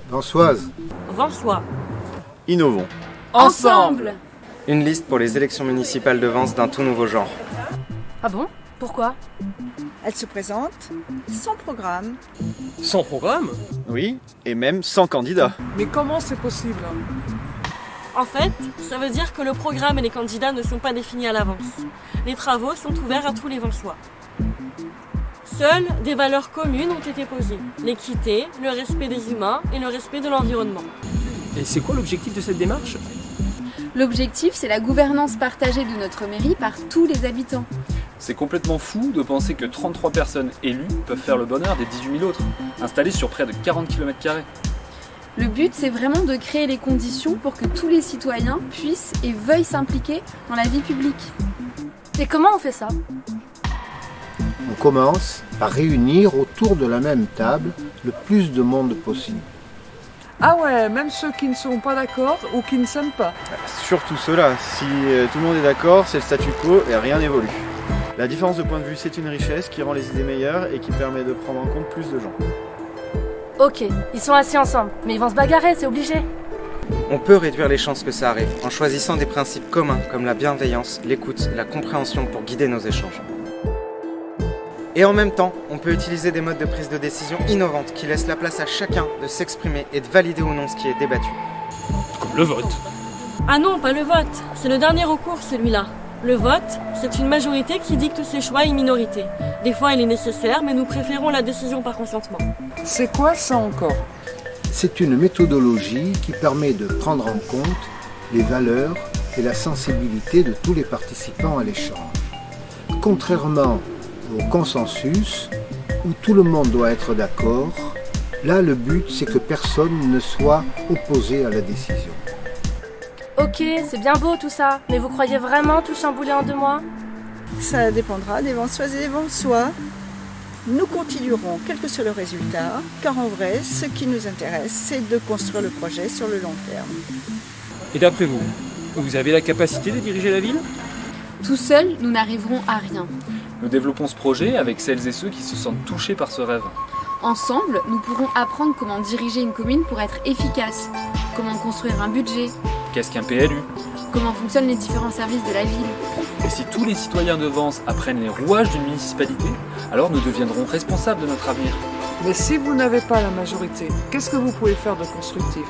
Vansoise. Vansois. Innovons. Ensemble. Une liste pour les élections municipales de Vence d'un tout nouveau genre. Ah bon? Pourquoi? Elle se présente sans programme. Sans programme? Oui, et même sans candidat. Mais comment c'est possible? En fait, ça veut dire que le programme et les candidats ne sont pas définis à l'avance. Les travaux sont ouverts à tous les Vansois. Seules des valeurs communes ont été posées. L'équité, le respect des humains et le respect de l'environnement. Et c'est quoi l'objectif de cette démarche? L'objectif, c'est la gouvernance partagée de notre mairie par tous les habitants. C'est complètement fou de penser que 33 personnes élues peuvent faire le bonheur des 18 000 autres, installées sur près de 40 km². Le but, c'est vraiment de créer les conditions pour que tous les citoyens puissent et veuillent s'impliquer dans la vie publique. Et comment on fait ça? On commence par réunir autour de la même table le plus de monde possible. Ah ouais, même ceux qui ne sont pas d'accord ou qui ne s'aiment pas. Surtout ceux-là. Si tout le monde est d'accord, c'est le statu quo et rien n'évolue. La différence de point de vue, c'est une richesse qui rend les idées meilleures et qui permet de prendre en compte plus de gens. Ok, ils sont assis ensemble, mais ils vont se bagarrer, c'est obligé. On peut réduire les chances que ça arrive en choisissant des principes communs comme la bienveillance, l'écoute et la compréhension pour guider nos échanges. Et en même temps, on peut utiliser des modes de prise de décision innovantes qui laissent la place à chacun de s'exprimer et de valider ou non ce qui est débattu. Comme le vote. Ah non, pas le vote, c'est le dernier recours celui-là. Le vote, c'est une majorité qui dicte ses choix à une minorité. Des fois il est nécessaire, mais nous préférons la décision par consentement. C'est quoi ça encore? C'est une méthodologie qui permet de prendre en compte les valeurs et la sensibilité de tous les participants à l'échange. Contrairement au consensus, où tout le monde doit être d'accord, là le but c'est que personne ne soit opposé à la décision. Ok, c'est bien beau tout ça, mais vous croyez vraiment tout chambouler en 2 mois? Ça dépendra des Vansoises et des Vansois. Nous continuerons, quel que soit le résultat, car en vrai, ce qui nous intéresse, c'est de construire le projet sur le long terme. Et d'après vous, vous avez la capacité de diriger la ville? Tout seuls, nous n'arriverons à rien. Nous développons ce projet avec celles et ceux qui se sentent touchés par ce rêve. Ensemble, nous pourrons apprendre comment diriger une commune pour être efficace, comment construire un budget, Qu'est-ce qu'un PLU? comment fonctionnent les différents services de la ville. Et si tous les citoyens de Vence apprennent les rouages d'une municipalité, alors nous deviendrons responsables de notre avenir. Mais si vous n'avez pas la majorité, qu'est-ce que vous pouvez faire de constructif?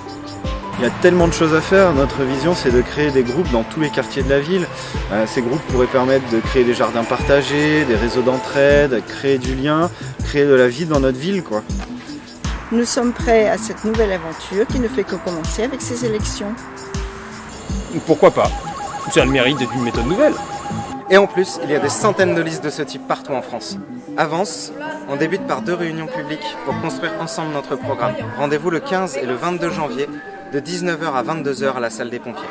Il y a tellement de choses à faire. Notre vision, c'est de créer des groupes dans tous les quartiers de la ville. Ces groupes pourraient permettre de créer des jardins partagés, des réseaux d'entraide, créer du lien, créer de la vie dans notre ville, quoi. Nous sommes prêts à cette nouvelle aventure qui ne fait que commencer avec ces élections. Pourquoi pas? Ça a le mérite d'une méthode nouvelle. Et en plus, il y a des centaines de listes de ce type partout en France. À Vence, on débute par 2 réunions publiques pour construire ensemble notre programme. Rendez-vous le 15 et le 22 janvier de 19h à 22h à la salle des pompiers.